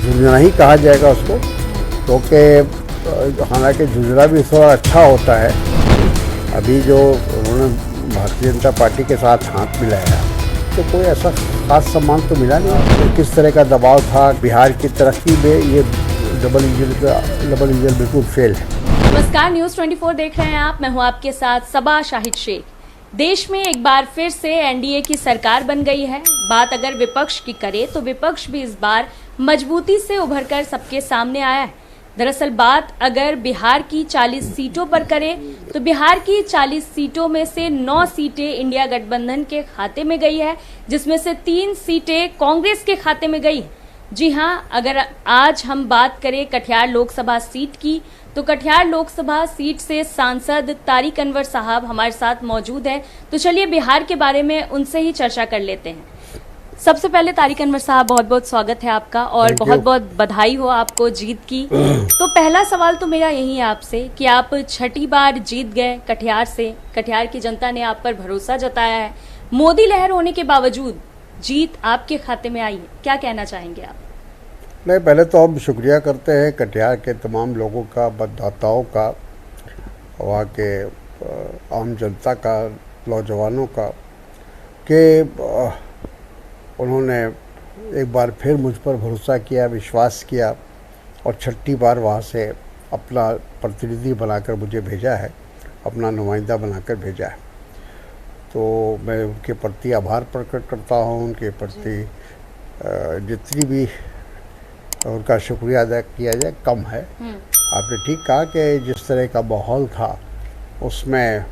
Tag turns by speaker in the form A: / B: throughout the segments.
A: झुंझुना ही कहा जाएगा उसको, क्योंकि हालांकि झुंझुना भी थोड़ा अच्छा होता है। अभी जो उन्होंने भारतीय जनता पार्टी के साथ हाथ मिलाया तो कोई ऐसा खास सम्मान तो मिला नहीं। तो किस तरह का दबाव था बिहार की तरक्की में, ये डबल इंजन बिल्कुल फेल है।
B: नमस्कार, न्यूज़ 24 देख रहे हैं आप। मैं हूं आपके साथ सबा शाहिद शेख। देश में एक बार फिर से एनडीए की सरकार बन गई है। बात अगर विपक्ष की करे तो विपक्ष भी इस बार मजबूती से उभरकर सबके सामने आया है। दरअसल बात अगर बिहार की 40 सीटों पर करें तो बिहार की 40 सीटों में से 9 सीटें इंडिया गठबंधन के खाते में गई है, जिसमें से 3 सीटें कांग्रेस के खाते में गई। जी हां, अगर आज हम बात करें कटिहार लोकसभा सीट की तो कटिहार लोकसभा सीट से सांसद तारिक अनवर साहब हमारे साथ मौजूद हैं। तो चलिए बिहार के बारे में उनसे ही चर्चा कर लेते हैं। सबसे पहले तारिक अनवर साहब, बहुत बहुत स्वागत है आपका और बहुत बहुत बधाई हो आपको जीत की। तो पहला सवाल तो मेरा यही है आपसे कि आप 6ठी बार जीत गए कटिहार से। कटिहार की जनता ने आप पर भरोसा जताया है। मोदी लहर होने के बावजूद जीत आपके खाते में आई है, क्या कहना चाहेंगे आप?
A: नहीं, पहले तो हम शुक्रिया करते हैं कटिहार के तमाम लोगों का, मतदाताओं का, वहाँ के आम जनता का, नौजवानों का, कि उन्होंने एक बार फिर मुझ पर भरोसा किया, विश्वास किया और 6ठी बार वहाँ से अपना प्रतिनिधि बनाकर मुझे भेजा है, अपना नुमाइंदा बनाकर भेजा है। तो मैं उनके प्रति आभार प्रकट करता हूँ। उनके प्रति जितनी भी उनका शुक्रिया अदा किया जाए कम है। आपने ठीक कहा कि जिस तरह का माहौल था उसमें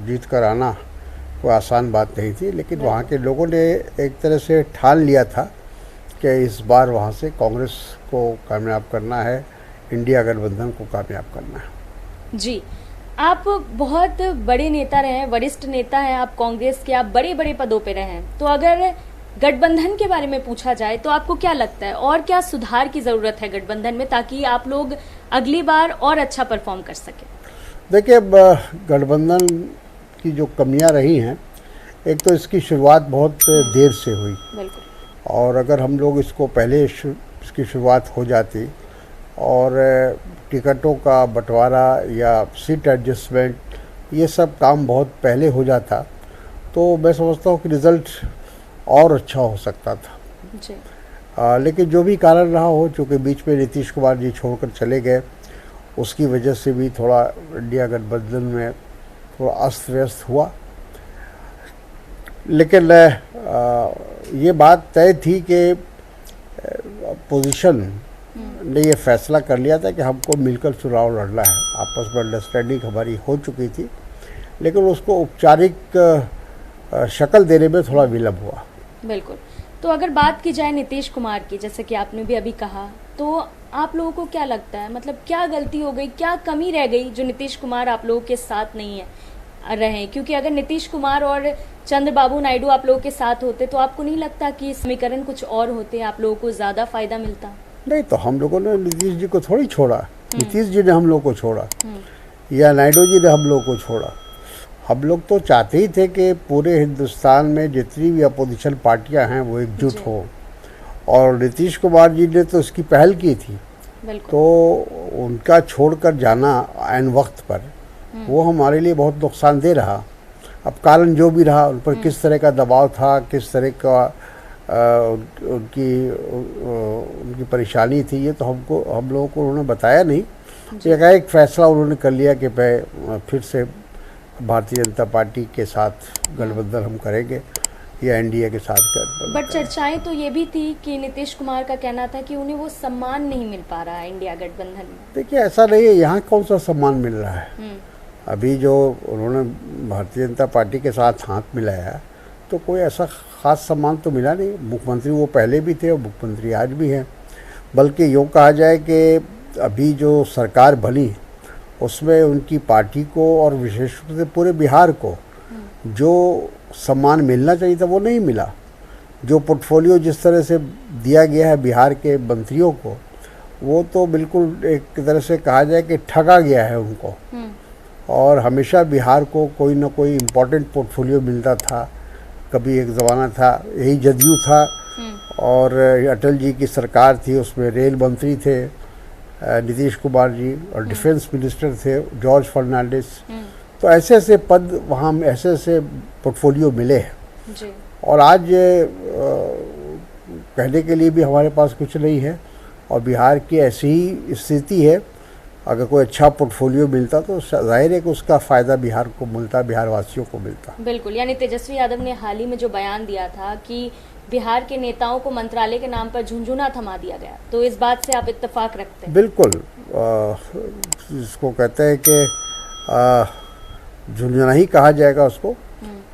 A: जीत कर आना कोई आसान बात नहीं थी, लेकिन वहाँ के लोगों ने एक तरह से ठान लिया था कि इस बार वहाँ से कांग्रेस को कामयाब करना है, इंडिया गठबंधन को कामयाब करना है।
B: जी, आप बहुत बड़े नेता रहे हैं, वरिष्ठ नेता हैं आप कांग्रेस के, आप बड़े बड़े पदों पे रहे हैं। तो अगर गठबंधन के बारे में पूछा जाए तो आपको क्या लगता है और क्या सुधार की ज़रूरत है गठबंधन में, ताकि आप लोग अगली बार और अच्छा परफॉर्म कर सकें?
A: देखिए, गठबंधन की जो कमियां रही हैं, एक तो इसकी शुरुआत बहुत देर से हुई।
B: बिल्कुल।
A: और अगर हम लोग इसको पहले इसकी शुरुआत हो जाती और टिकटों का बंटवारा या सीट एडजस्टमेंट, ये सब काम बहुत पहले हो जाता तो मैं समझता हूँ कि रिज़ल्ट और अच्छा हो सकता था
B: जी।
A: लेकिन जो भी कारण रहा हो, चूँकि बीच में नीतीश कुमार जी छोड़कर चले गए, उसकी वजह से भी थोड़ा इंडिया गठबंधन में थोड़ा अस्त व्यस्त हुआ। लेकिन ये बात तय थी कि पोजीशन ने ये फैसला कर लिया था कि हमको मिलकर चुनाव लड़ना है। आपस में अंडरस्टैंडिंग हमारी हो चुकी थी, लेकिन उसको औपचारिक शक्ल देने में थोड़ा विलम्ब हुआ।
B: बिल्कुल। तो अगर बात की जाए नीतीश कुमार की, जैसे कि आपने भी अभी कहा, तो आप लोगों को क्या लगता है, मतलब क्या गलती हो गई, क्या कमी रह गई जो नीतीश कुमार आप लोगों के साथ नहीं है रहे? क्योंकि अगर नीतीश कुमार और चंद्रबाबू नायडू आप लोगों के साथ होते तो आपको नहीं लगता कि समीकरण कुछ और होते, आप लोगों को ज़्यादा फायदा मिलता?
A: नहीं, तो हम लोगों ने नीतीश जी को थोड़ी छोड़ा, नीतीश जी ने हम लोग को छोड़ा या नायडू जी ने हम लोग को छोड़ा। हम लोग तो चाहते ही थे कि पूरे हिंदुस्तान में जितनी भी अपोजिशन पार्टियां हैं वो एकजुट हो, और नीतीश कुमार जी ने तो इसकी पहल की थी। तो उनका छोड़कर जाना ऐन वक्त पर वो हमारे लिए बहुत नुकसानदेह रहा। अब कारण जो भी रहा, उन पर किस तरह का दबाव था, किस तरह का उनकी परेशानी थी, ये तो हम लोगों को उन्होंने बताया नहीं। एक फैसला उन्होंने कर लिया कि मैं फिर से भारतीय जनता पार्टी के साथ गठबंधन हम करेंगे या एनडीए के साथ गठबंधन।
B: बट चर्चाएं तो ये भी थी कि नीतीश कुमार का कहना था कि उन्हें वो सम्मान नहीं मिल पा रहा है इंडिया गठबंधन में।
A: देखिए, ऐसा नहीं है, यहाँ कौन सा सम्मान मिल रहा है। अभी जो उन्होंने भारतीय जनता पार्टी के साथ हाथ मिलाया तो कोई ऐसा खास सम्मान तो मिला नहीं। मुख्यमंत्री वो पहले भी थे और मुख्यमंत्री आज भी हैं। बल्कि यूँ कहा जाए कि अभी जो सरकार बनी उसमें उनकी पार्टी को और विशेष रूप से पूरे बिहार को जो सम्मान मिलना चाहिए था वो नहीं मिला। जो पोर्टफोलियो जिस तरह से दिया गया है बिहार के मंत्रियों को, वो तो बिल्कुल एक तरह से कहा जाए कि ठगा गया है उनको। और हमेशा बिहार को कोई ना कोई इम्पोर्टेंट पोर्टफोलियो मिलता था। कभी एक ज़माना था यही जदयू था और अटल जी की सरकार थी, उसमें रेल मंत्री थे नीतीश कुमार जी, और डिफेंस मिनिस्टर थे जॉर्ज फर्नांडिस। तो ऐसे ऐसे पद वहाँ, ऐसे ऐसे पोर्टफोलियो मिले हैं
B: जी।
A: और आज कहने के लिए भी हमारे पास कुछ नहीं है, और बिहार की ऐसी ही स्थिति है। अगर कोई अच्छा पोर्टफोलियो मिलता तो जाहिर है कि उसका फ़ायदा बिहार को मिलता, बिहार वासियों को मिलता।
B: बिल्कुल, यानी तेजस्वी यादव ने हाल ही में जो बयान दिया था कि बिहार के नेताओं को मंत्रालय के नाम पर झुंझुना थमा दिया गया, तो इस बात से आप इत्तेफाक रखते हैं?
A: बिल्कुल, इसको कहते हैं कि झुंझुना ही कहा जाएगा उसको,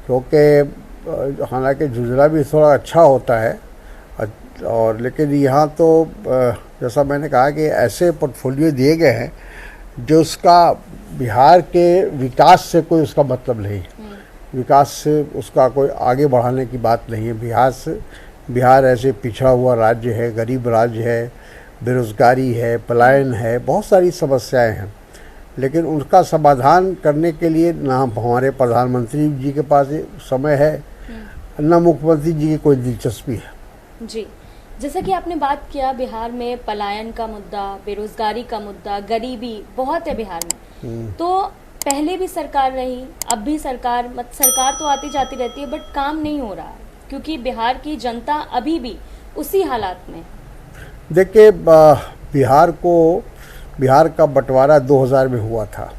A: क्योंकि हालांकि झुंझुना भी थोड़ा अच्छा होता है, और लेकिन यहाँ तो जैसा मैंने कहा कि ऐसे पोर्टफोलियो दिए गए हैं जो उसका बिहार के विकास से कोई उसका मतलब नहीं है, विकास से उसका कोई आगे बढ़ाने की बात नहीं है। बिहार ऐसे पिछड़ा हुआ राज्य है, गरीब राज्य है, बेरोज़गारी है, पलायन है, बहुत सारी समस्याएं हैं, लेकिन उनका समाधान करने के लिए ना हमारे प्रधानमंत्री जी के पास समय है, ना मुख्यमंत्री जी की कोई दिलचस्पी है।
B: जी, जैसा कि आपने बात किया, बिहार में पलायन का मुद्दा, बेरोजगारी का मुद्दा, गरीबी बहुत है बिहार में। तो पहले भी सरकार रही, अब भी सरकार तो आती जाती रहती है, बट काम नहीं हो रहा है, क्योंकि बिहार की जनता अभी भी उसी हालात में।
A: देखिए, बिहार का बंटवारा 2000 में हुआ था,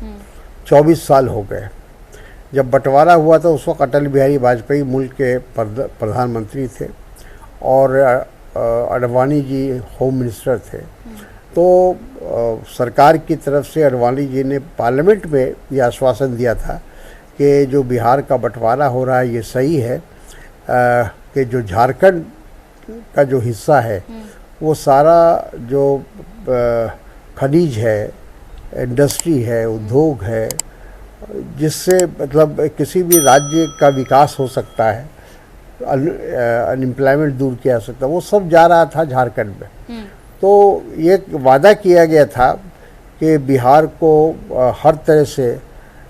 A: 24 साल हो गए। जब बंटवारा हुआ था उस वक्त अटल बिहारी वाजपेयी मुल्क के प्रधानमंत्री थे और अडवाणी जी होम मिनिस्टर थे। तो सरकार की तरफ से अडवाणी जी ने पार्लियामेंट में ये आश्वासन दिया था कि जो बिहार का बंटवारा हो रहा है ये सही है, कि जो झारखंड का जो हिस्सा है वो सारा जो खनिज है, इंडस्ट्री है, उद्योग है, जिससे मतलब किसी भी राज्य का विकास हो सकता है, अनएम्प्लॉयमेंट दूर किया जा सकता है, वो सब जा रहा था झारखंड में। तो ये वादा किया गया था कि बिहार को हर तरह से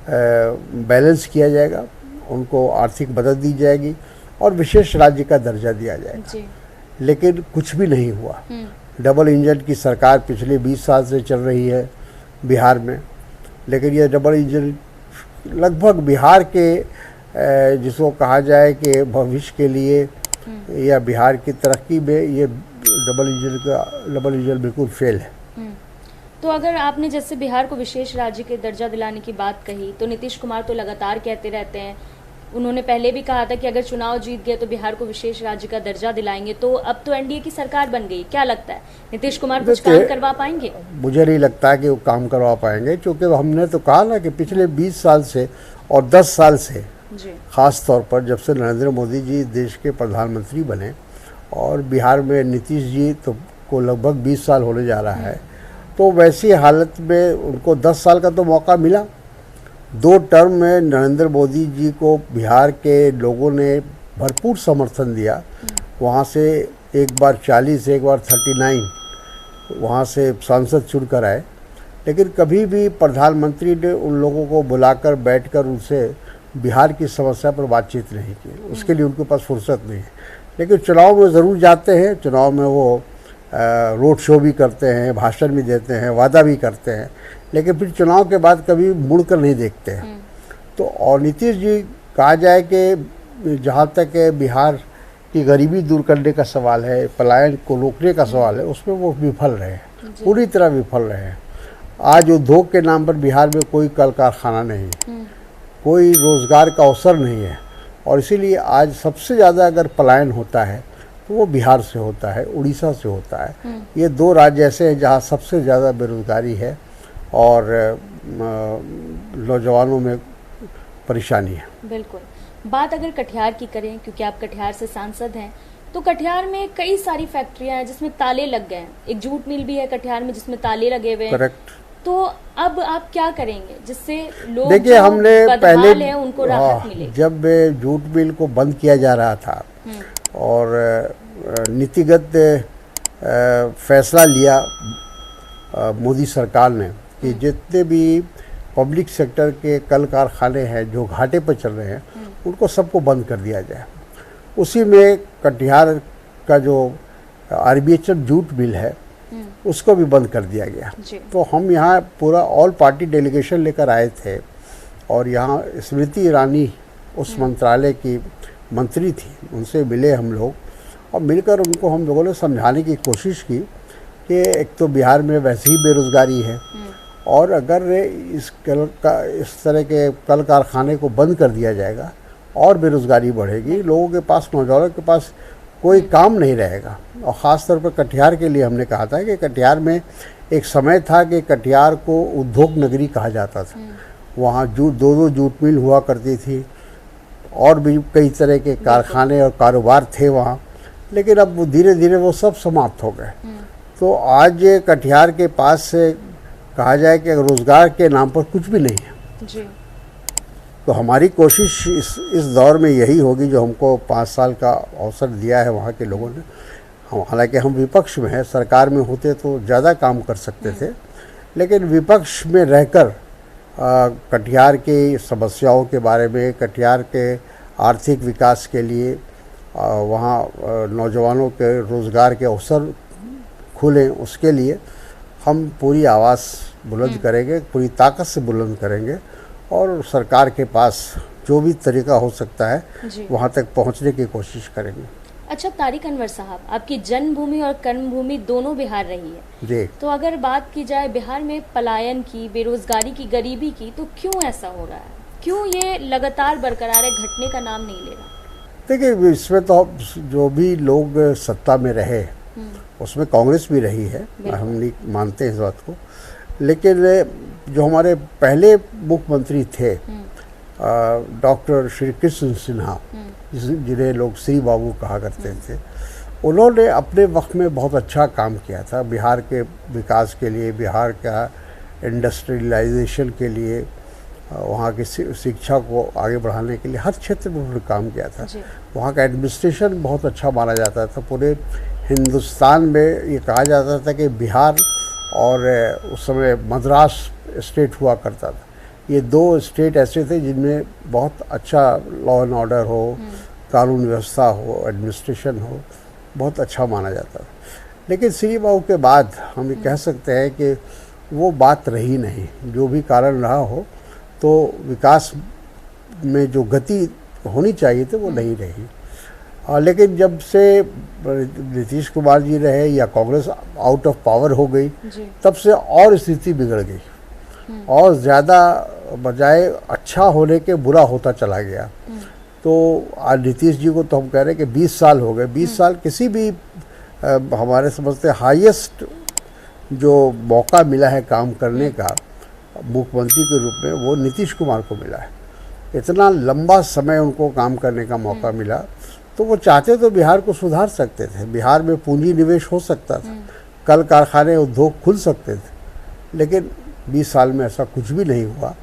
A: बैलेंस किया जाएगा, उनको आर्थिक मदद दी जाएगी और विशेष राज्य का दर्जा दिया जाएगा जी। लेकिन कुछ भी नहीं हुआ। डबल इंजन की सरकार पिछले 20 साल से चल रही है बिहार में, लेकिन ये डबल इंजन लगभग बिहार के जिसको कहा जाए कि भविष्य के लिए या बिहार की तरक्की में ये डबल इंजन बिल्कुल फेल है।
B: तो अगर आपने जैसे बिहार को विशेष राज्य के दर्जा दिलाने की बात कही, तो नीतीश कुमार तो लगातार कहते रहते हैं, उन्होंने पहले भी कहा था कि अगर चुनाव जीत गए तो बिहार को विशेष राज्य का दर्जा दिलाएंगे। तो अब तो एनडीए की सरकार बन गई, क्या लगता है नीतीश कुमार कुछ काम करवा पाएंगे?
A: मुझे नहीं लगता कि वो काम करवा पाएंगे, क्योंकि हमने तो कहा ना कि पिछले 20 साल से और 10 साल से खास तौर पर जब से नरेंद्र मोदी जी देश के प्रधानमंत्री बने और बिहार में नीतीश जी तो को लगभग 20 साल होने जा रहा है, तो वैसी हालत में उनको 10 साल का तो मौका मिला। 2 टर्म में नरेंद्र मोदी जी को बिहार के लोगों ने भरपूर समर्थन दिया। वहाँ से एक बार 40, एक बार 39 वहाँ से सांसद चुन कर आए, लेकिन कभी भी प्रधानमंत्री ने उन लोगों को बुलाकर बैठकर उनसे बिहार की समस्या पर बातचीत नहीं की। उसके लिए उनके पास फुर्सत नहीं है। लेकिन चुनाव में ज़रूर जाते हैं, चुनाव में वो रोड शो भी करते हैं, भाषण भी देते हैं, वादा भी करते हैं, लेकिन फिर चुनाव के बाद कभी मुड़कर नहीं देखते हैं। तो और नीतीश जी कहा जाए कि जहाँ तक बिहार की गरीबी दूर करने का सवाल है, पलायन को रोकने का सवाल है, उसमें वो विफल रहे हैं, पूरी तरह विफल रहे हैं। आज उद्योग के नाम पर बिहार में कोई कल कारखाना नहीं है, कोई रोज़गार का अवसर नहीं है, और इसीलिए आज सबसे ज़्यादा अगर पलायन होता है तो वो बिहार से होता है, उड़ीसा से होता है। ये 2 राज्य ऐसे हैं जहाँ सबसे ज़्यादा बेरोज़गारी है और नौजवानों में परेशानी है।
B: बिल्कुल। बात अगर कटिहार की करें, क्योंकि आप कटिहार से सांसद हैं, तो कटिहार में कई सारी फैक्ट्रियां हैं जिसमें ताले लग गए हैं। एक जूट मिल भी है कटिहार में जिसमें ताले लगे हुए हैं।
A: करेक्ट।
B: तो अब आप क्या करेंगे जिससे लोग
A: देखिए, हमने पहले
B: उनको राहत मिले?
A: जब जूट मिल को बंद किया जा रहा था और नीतिगत फैसला लिया मोदी सरकार ने कि जितने भी पब्लिक सेक्टर के कल कारखाने हैं जो घाटे पर चल रहे हैं उनको सबको बंद कर दिया जाए। उसी में कटिहार का जो RBHM जूट मिल है उसको भी बंद कर दिया गया।
B: जी।
A: तो हम यहाँ पूरा ऑल पार्टी डेलीगेशन लेकर आए थे और यहाँ स्मृति ईरानी उस मंत्रालय की मंत्री थी, उनसे मिले हम लोग और मिलकर उनको हम लोगों ने समझाने की कोशिश की कि एक तो बिहार में वैसे ही बेरोज़गारी है और अगर इस तरह के कल कारखाने को बंद कर दिया जाएगा और बेरोज़गारी बढ़ेगी, लोगों के पास, नौजवानों के पास कोई काम नहीं रहेगा। और ख़ास तौर पर कटिहार के लिए हमने कहा था कि कटिहार में एक समय था कि कटिहार को उद्योग नगरी कहा जाता था। वहाँ दो जूट मिल हुआ करती थी और भी कई तरह के कारखाने और कारोबार थे वहाँ, लेकिन अब वो धीरे धीरे वो सब समाप्त हो गए। तो आज कटिहार के पास से कहा जाए कि रोज़गार के नाम पर कुछ भी नहीं है।
B: जी।
A: तो हमारी कोशिश इस दौर में यही होगी, जो हमको 5 साल का अवसर दिया है वहाँ के लोगों ने। हालांकि हम विपक्ष में हैं, सरकार में होते तो ज़्यादा काम कर सकते थे, लेकिन विपक्ष में रहकर कटिहार की समस्याओं के बारे में, कटिहार के आर्थिक विकास के लिए, वहाँ नौजवानों के रोज़गार के अवसर खुलें, उसके लिए हम पूरी आवाज़ बुलंद करेंगे, पूरी ताकत से बुलंद करेंगे और सरकार के पास जो भी तरीका हो सकता है वहाँ तक पहुँचने की कोशिश करेंगे।
B: अच्छा तारिक अनवर साहब, आपकी जन्मभूमि और कर्मभूमि दोनों बिहार रही है
A: जी।
B: तो अगर बात की जाए बिहार में पलायन की, बेरोजगारी की, गरीबी की, तो क्यों ऐसा हो रहा है? क्यों ये लगातार बरकरार है, घटने का नाम नहीं ले रहा?
A: देखिए, इसमें तो जो भी लोग सत्ता में रहे उसमें कांग्रेस भी रही है, हम नहीं मानते इस बात को, लेकिन जो हमारे पहले मुख्यमंत्री थे डॉक्टर श्री कृष्ण सिन्हा, जिन्हें लोग श्री बाबू कहा करते थे, उन्होंने अपने वक्त में बहुत अच्छा काम किया था बिहार के विकास के लिए, बिहार का इंडस्ट्रियलाइजेशन के लिए, वहाँ की शिक्षा को आगे बढ़ाने के लिए हर क्षेत्र में उन्होंने काम किया था। वहाँ का एडमिनिस्ट्रेशन बहुत अच्छा माना जाता था। पूरे हिंदुस्तान में ये कहा जाता था कि बिहार और उस समय मद्रास स्टेट हुआ करता था, ये 2 स्टेट ऐसे थे जिनमें बहुत अच्छा लॉ एंड ऑर्डर हो, कानून व्यवस्था हो, एडमिनिस्ट्रेशन हो, बहुत अच्छा माना जाता था। लेकिन श्री बाबू के बाद हम ये कह सकते हैं कि वो बात रही नहीं, जो भी कारण रहा हो, तो विकास में जो गति होनी चाहिए थी वो नहीं रही। लेकिन जब से नीतीश कुमार जी रहे या कांग्रेस आउट ऑफ पावर हो गई, तब से और स्थिति बिगड़ गई और ज़्यादा बजाय अच्छा होने के बुरा होता चला गया। तो आज नीतीश जी को तो हम कह रहे हैं कि 20 साल हो गए। 20 साल किसी भी हमारे समझते हाईएस्ट जो मौका मिला है काम करने का मुख्यमंत्री के रूप में, वो नीतीश कुमार को मिला है। इतना लंबा समय उनको काम करने का मौका मिला, तो वो चाहते तो बिहार को सुधार सकते थे, बिहार में पूंजी निवेश हो सकता था, कल कारखाने उद्योग खुल सकते थे, लेकिन 20 साल में ऐसा कुछ भी नहीं हुआ।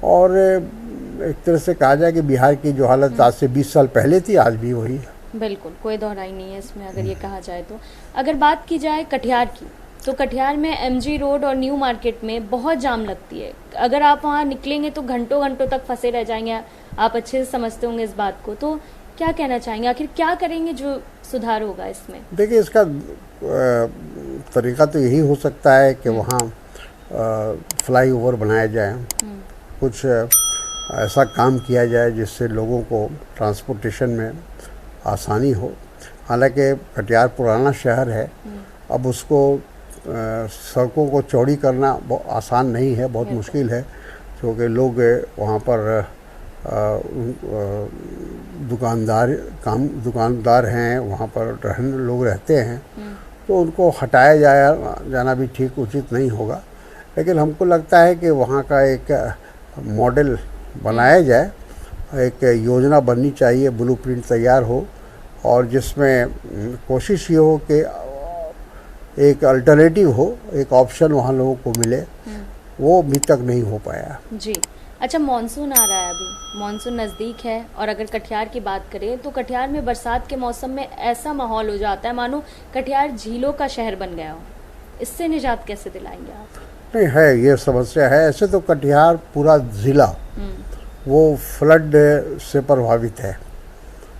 A: और एक तरह से कहा जाए कि बिहार की जो हालत आज से 20 साल पहले थी, आज भी वही है।
B: बिल्कुल, कोई दोहराई नहीं है इसमें अगर ये कहा जाए तो। अगर बात की जाए कटिहार की, तो कटिहार में MG रोड और न्यू मार्केट में बहुत जाम लगती है। अगर आप वहाँ निकलेंगे तो घंटों घंटों तक फंसे रह जाएंगे। आप अच्छे से समझते होंगे इस बात को, तो क्या कहना चाहेंगे, आखिर क्या करेंगे जो सुधार होगा इसमें?
A: देखिए, इसका तरीका तो यही हो सकता है कि वहाँ फ्लाईओवर बनाया जाए, कुछ ऐसा काम किया जाए जिससे लोगों को ट्रांसपोर्टेशन में आसानी हो। हालांकि कटिहार पुराना शहर है, अब उसको सड़कों को चौड़ी करना बहुत आसान नहीं है, बहुत मुश्किल है, क्योंकि लोग वहाँ पर दुकानदार हैं, वहाँ पर लोग रहते हैं, तो उनको हटाया जाना भी ठीक उचित नहीं होगा। लेकिन हमको लगता है कि वहाँ का एक मॉडल बनाया जाए, एक योजना बननी चाहिए, ब्लूप्रिंट तैयार हो, और जिसमें कोशिश ये हो कि एक अल्टरनेटिव हो, एक ऑप्शन वहाँ लोगों को मिले। वो अभी तक नहीं हो पाया
B: जी। अच्छा, मानसून आ रहा है, अभी मानसून नज़दीक है, और अगर कटिहार की बात करें तो कटिहार में बरसात के मौसम में ऐसा माहौल हो जाता है मानो कटिहार झीलों का शहर बन गया हो। इससे निजात कैसे दिलाएंगे आप?
A: नहीं है, ये समस्या है। ऐसे तो कटिहार पूरा ज़िला वो फ्लड से प्रभावित है।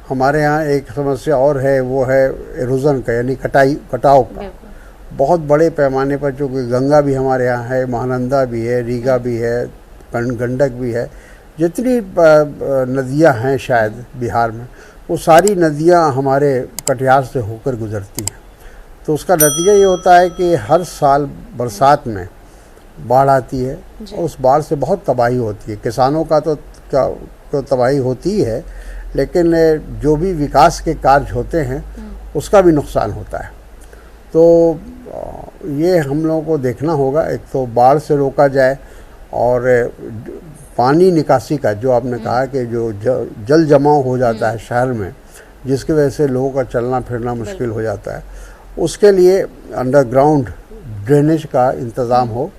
A: हमारे यहाँ एक समस्या और है, वो है एरोजन का, यानी कटाव का।
B: बिल्कुल।
A: बहुत बड़े पैमाने पर, चूँकि गंगा भी हमारे यहाँ है, महानंदा भी है, रीगा भी है, गंडक भी है, जितनी नदियाँ हैं शायद बिहार में, वो सारी नदियाँ हमारे कटिहार से होकर गुजरती हैं। तो उसका नतीजा ये होता है कि हर साल बरसात में बाढ़ आती है और उस बाढ़ से बहुत तबाही होती है। किसानों का तो तबाही होती ही है, लेकिन जो भी विकास के कार्य होते हैं उसका भी नुकसान होता है। तो ये हम लोगों को देखना होगा, एक तो बाढ़ से रोका जाए, और पानी निकासी का जो आपने कहा कि जो जल जमाव हो जाता है शहर में, जिसकी वजह से लोगों का चलना फिरना मुश्किल हो जाता है, उसके लिए अंडरग्राउंड ड्रेनेज का इंतज़ाम हो।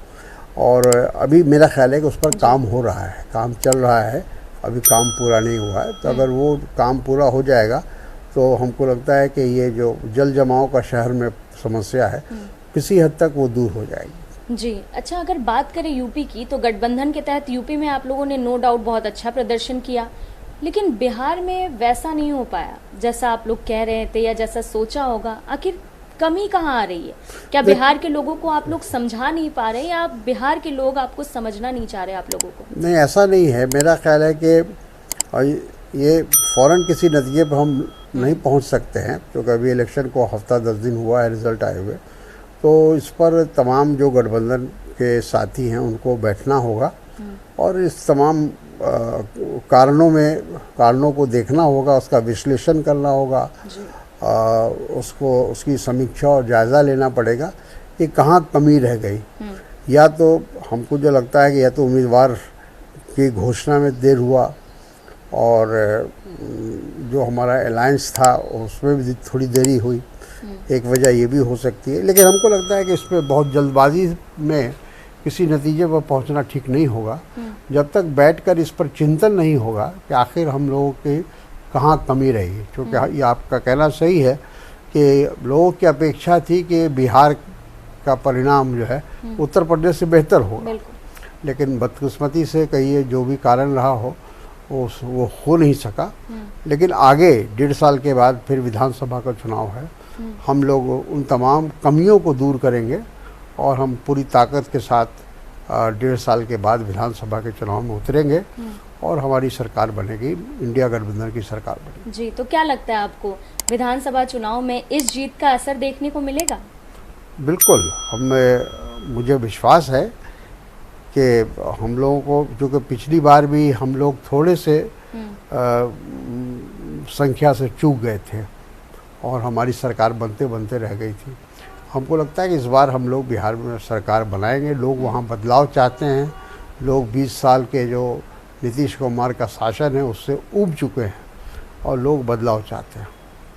A: और अभी मेरा ख्याल है कि उस पर काम हो रहा है, काम चल रहा है, अभी काम पूरा नहीं हुआ है। तो अगर वो काम पूरा हो जाएगा तो हमको लगता है कि ये जो जल जमाव का शहर में समस्या है, किसी हद तक वो दूर हो जाएगी।
B: जी। अच्छा, अगर बात करें यूपी की, तो गठबंधन के तहत यूपी में आप लोगों ने नो डाउट बहुत अच्छा प्रदर्शन किया, लेकिन बिहार में वैसा नहीं हो पाया जैसा आप लोग कह रहे थे या जैसा सोचा होगा। आखिर कमी कहाँ आ रही है? क्या बिहार के लोगों को आप लोग समझा नहीं पा रहे, या बिहार के लोग आपको समझना नहीं चाह रहे आप लोगों को?
A: नहीं, ऐसा नहीं है। मेरा ख्याल है कि ये फ़ौरन किसी नतीजे पर हम नहीं पहुंच सकते हैं, क्योंकि अभी इलेक्शन को हफ्ता 10 दिन हुआ है रिज़ल्ट आए हुए। तो इस पर तमाम जो गठबंधन के साथी हैं उनको बैठना होगा और इस तमाम कारणों को देखना होगा, उसका विश्लेषण करना होगा, उसकी समीक्षा और जायज़ा लेना पड़ेगा कि कहाँ कमी रह गई। या तो हमको जो लगता है कि या तो उम्मीदवार की घोषणा में देर हुआ, और जो हमारा अलायंस था उसमें भी थोड़ी देरी हुई, एक वजह ये भी हो सकती है। लेकिन हमको लगता है कि इस पर बहुत जल्दबाजी में किसी नतीजे पर पहुंचना ठीक नहीं होगा, जब तक बैठकर इस पर चिंतन नहीं होगा कि आखिर हम लोगों की कहाँ कमी रही। क्योंकि ये आपका कहना सही है कि लोगों की अपेक्षा थी कि बिहार का परिणाम जो है उत्तर प्रदेश से बेहतर होगा, लेकिन बदकिस्मती से कहिए जो भी कारण रहा हो वो हो नहीं सका। लेकिन आगे 1.5 साल के बाद फिर विधानसभा का चुनाव है, हम लोग उन तमाम कमियों को दूर करेंगे और हम पूरी ताकत के साथ 1.5 साल के बाद विधानसभा के चुनाव में उतरेंगे और हमारी सरकार बनेगी, इंडिया गठबंधन की सरकार बनेगी।
B: जी, तो क्या लगता है आपको विधानसभा चुनाव में इस जीत का असर देखने को मिलेगा?
A: बिल्कुल, मुझे विश्वास है कि हम लोगों को, क्योंकि पिछली बार भी हम लोग थोड़े से संख्या से चूक गए थे और हमारी सरकार बनते बनते रह गई थी। हमको लगता है कि इस बार हम लोग बिहार में सरकार बनाएंगे। लोग वहाँ बदलाव चाहते हैं। लोग 20 साल के जो नीतीश कुमार का शासन है उससे ऊब चुके हैं और लोग बदलाव चाहते हैं।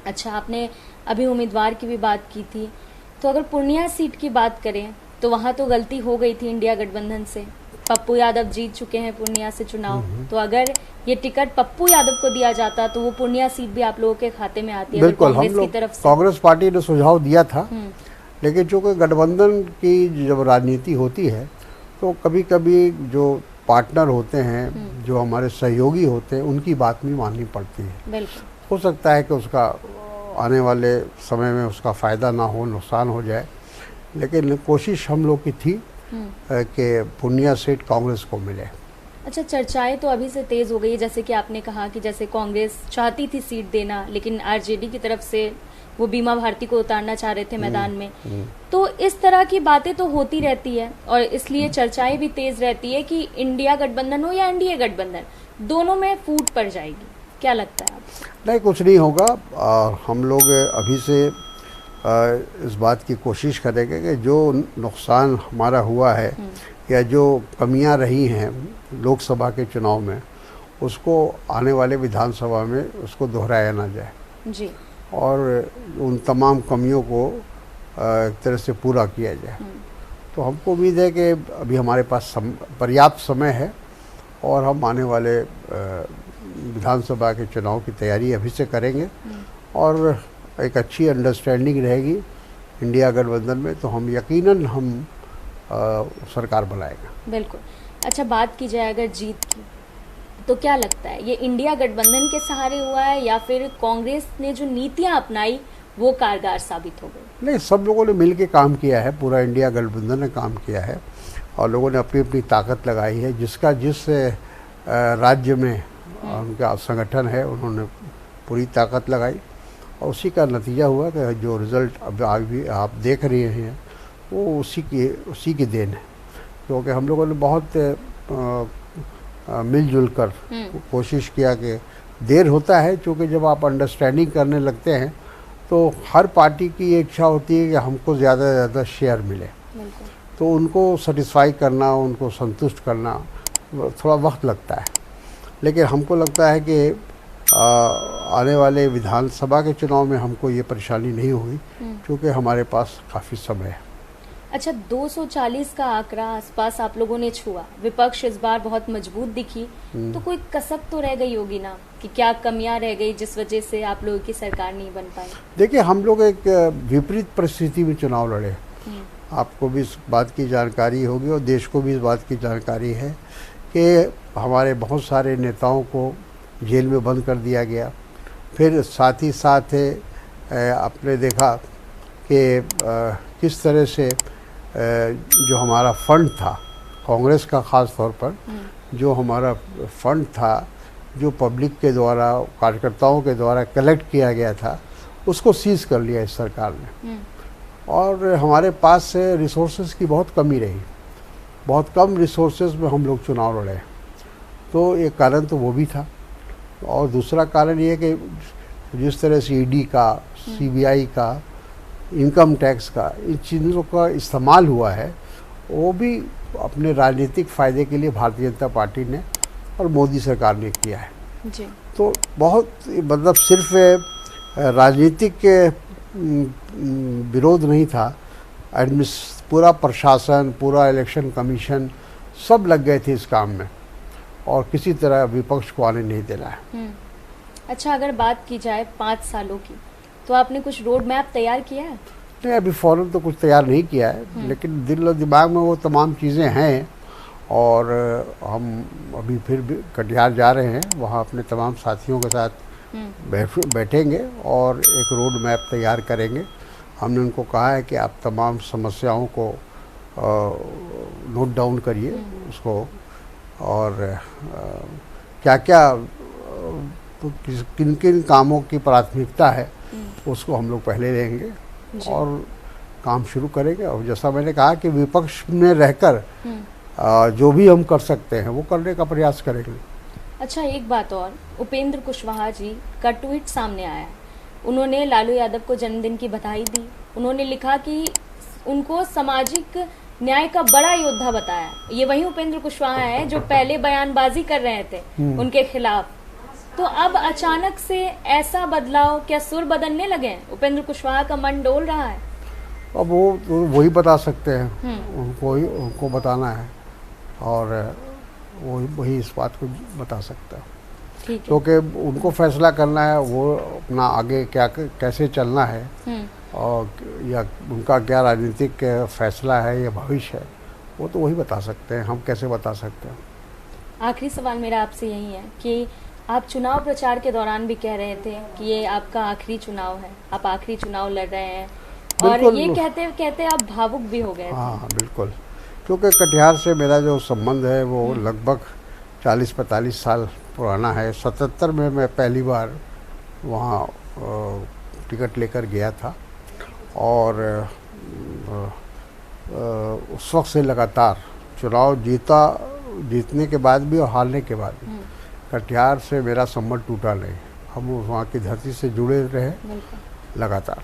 B: अच्छा, आपने अभी उम्मीदवार की भी बात की थी, तो अगर पूर्णिया सीट की बात करें तो वहाँ तो गलती हो गई थी इंडिया गठबंधन से। पप्पू यादव जीत चुके हैं पूर्णिया से चुनाव, तो अगर ये टिकट पप्पू यादव को दिया जाता तो वो पूर्णिया सीट भी आप लोगों के खाते में आती है।
A: बिल्कुल, हम लोग कांग्रेस पार्टी ने सुझाव दिया था, लेकिन चूँकि गठबंधन की जब राजनीति होती है तो कभी कभी जो पार्टनर होते हैं, जो हमारे सहयोगी होते हैं, उनकी बात भी माननी पड़ती है।
B: बिल्कुल,
A: हो सकता है कि उसका आने वाले समय में उसका फ़ायदा ना हो, नुकसान हो जाए, लेकिन कोशिश हम लोग की थी कि पूर्णिया सीट कांग्रेस को मिले।
B: अच्छा, चर्चाएं तो अभी से तेज हो गई है, जैसे कि आपने कहा कि जैसे कांग्रेस चाहती थी सीट देना, लेकिन आरजेडी की तरफ से वो बीमा भारती को उतारना चाह रहे थे मैदान में। तो इस तरह की बातें तो होती रहती है और इसलिए चर्चाएं भी तेज रहती है कि इंडिया गठबंधन हो या एनडीए गठबंधन, दोनों में फूट पड़ जाएगी। क्या लगता है आपको?
A: नहीं, कुछ नहीं होगा। हम लोग अभी से इस बात की कोशिश करेंगे कि जो नुकसान हमारा हुआ है या जो कमियां रही हैं लोकसभा के चुनाव में, उसको आने वाले विधानसभा में उसको दोहराया ना जाए
B: जी, और
A: उन तमाम कमियों को एक तरह से पूरा किया जाए। तो हमको उम्मीद है कि अभी हमारे पास पर्याप्त समय है और हम आने वाले विधानसभा के चुनाव की तैयारी अभी से करेंगे और एक अच्छी अंडरस्टैंडिंग रहेगी इंडिया गठबंधन में, तो हम यकीनन सरकार बनाएगा।
B: बिल्कुल। अच्छा, बात की जाए अगर जीत की, तो क्या लगता है ये इंडिया गठबंधन के सहारे हुआ है या फिर कांग्रेस ने जो नीतियां अपनाई वो कारगर साबित हो गई?
A: नहीं, सब लोगों ने मिल के काम किया है, पूरा इंडिया गठबंधन ने काम किया है और लोगों ने अपनी अपनी ताकत लगाई है। जिसका जिस राज्य में उनका संगठन है उन्होंने पूरी ताकत लगाई और उसी का नतीजा हुआ कि जो रिज़ल्ट अब अभी आप देख रहे हैं वो उसी की देन है। क्योंकि हम लोगों ने बहुत मिलजुल कर कोशिश किया कि देर होता है, क्योंकि जब आप अंडरस्टैंडिंग करने लगते हैं तो हर पार्टी की ये इच्छा होती है कि हमको ज़्यादा से ज़्यादा शेयर मिले, तो उनको सेटिस्फाई करना, उनको संतुष्ट करना थोड़ा वक्त लगता है। लेकिन हमको लगता है कि आने वाले विधानसभा के चुनाव में हमको ये परेशानी नहीं होगी, क्योंकि हमारे पास काफ़ी समय है।
B: अच्छा, 240 का आंकड़ा आसपास आप लोगों ने छुआ, विपक्ष इस बार बहुत मजबूत दिखी, तो कोई कसक तो रह गई होगी ना कि क्या कमियां रह गई जिस वजह से आप लोगों की सरकार नहीं बन पाई?
A: देखिए, हम लोग एक विपरीत परिस्थिति में चुनाव लड़े। आपको भी इस बात की जानकारी होगी और देश को भी इस बात की जानकारी है कि हमारे बहुत सारे नेताओं को जेल में बंद कर दिया गया। फिर साथ ही साथ आपने देखा कि किस तरह से जो हमारा फंड था, कांग्रेस का ख़ास तौर पर जो हमारा फंड था, जो पब्लिक के द्वारा, कार्यकर्ताओं के द्वारा कलेक्ट किया गया था, उसको सीज कर लिया इस सरकार ने। और हमारे पास रिसोर्सेज की बहुत कमी रही, बहुत कम रिसोर्सेज में हम लोग चुनाव लड़े। तो एक कारण तो वो भी था और दूसरा कारण ये कि जिस तरह से ईडी का, सीबीआई का, इनकम टैक्स का, इन चीज़ों का इस्तेमाल हुआ है, वो भी अपने राजनीतिक फ़ायदे के लिए भारतीय जनता पार्टी ने और मोदी सरकार ने किया है
B: जी।
A: तो बहुत मतलब सिर्फ राजनीतिक विरोध नहीं था, पूरा प्रशासन, पूरा इलेक्शन कमीशन सब लग गए थे इस काम में और किसी तरह विपक्ष को आने नहीं देना है।
B: अच्छा, अगर बात की जाए 5 सालों की, तो आपने कुछ रोड मैप तैयार किया है?
A: नहीं, अभी फ़ौरन तो कुछ तैयार नहीं किया है, लेकिन दिल और दिमाग में वो तमाम चीज़ें हैं और हम अभी फिर भी कटिहार जा रहे हैं, वहाँ अपने तमाम साथियों के साथ बैठेंगे और एक रोड मैप तैयार करेंगे। हमने उनको कहा है कि आप तमाम समस्याओं को नोट डाउन करिए उसको और क्या क्या किन किन कामों की प्राथमिकता है उसको हम लोग पहले लेंगे और काम शुरू करेंगे। और जैसा मैंने कहा कि विपक्ष में रहकर जो भी हम कर सकते हैं वो करने का प्रयास करेंगे।
B: अच्छा, एक बात और, उपेंद्र कुशवाहा जी का ट्वीट सामने आया। उन्होंने लालू यादव को जन्मदिन की बधाई दी। उन्होंने लिखा कि उनको सामाजिक न्याय का बड़ा योद्धा बताया। ये वही उपेंद्र कुशवाहा है जो पहले बयानबाजी कर रहे थे उनके खिलाफ। तो अब अचानक से ऐसा बदलाव, क्या सुर बदलने लगे? उपेंद्र कुशवाहा का मन डोल रहा है?
A: अब वो तो वही बता सकते हैं, उनको बताना है और वही इस बात को बता सकता है, क्योंकि उनको फैसला करना है वो अपना आगे क्या कैसे चलना है और या उनका क्या राजनीतिक फैसला है या भविष्य है, वो तो वही बता सकते हैं, हम कैसे बता सकते हैं।
B: आखिरी सवाल मेरा आपसे यही है कि आप चुनाव प्रचार के दौरान भी कह रहे थे कि ये आपका आखिरी चुनाव है, आप आखिरी चुनाव लड़ रहे हैं और ये कहते कहते आप भावुक भी हो गए।
A: हाँ, बिल्कुल, क्योंकि कटिहार से मेरा जो संबंध है वो लगभग 40-45 साल पुराना है। 77 में मैं पहली बार वहाँ टिकट लेकर गया था और उस वक्त से लगातार चुनाव जीतने के बाद भी और हारने के बाद भी कटिहार से मेरा संबंध टूटा नहीं। हम वहाँ की धरती से जुड़े रहे लगातार।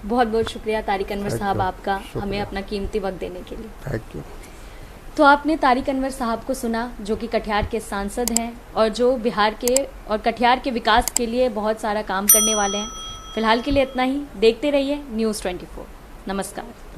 B: बहुत बहुत शुक्रिया तारिक अनवर साहब आपका, हमें अपना कीमती वक्त देने के लिए।
A: Thank you.
B: तो आपने तारिक अनवर साहब को सुना, जो कि कटिहार के सांसद हैं और जो बिहार के और कटिहार के विकास के लिए बहुत सारा काम करने वाले हैं। फिलहाल के लिए इतना ही। देखते रहिए News 24। नमस्कार।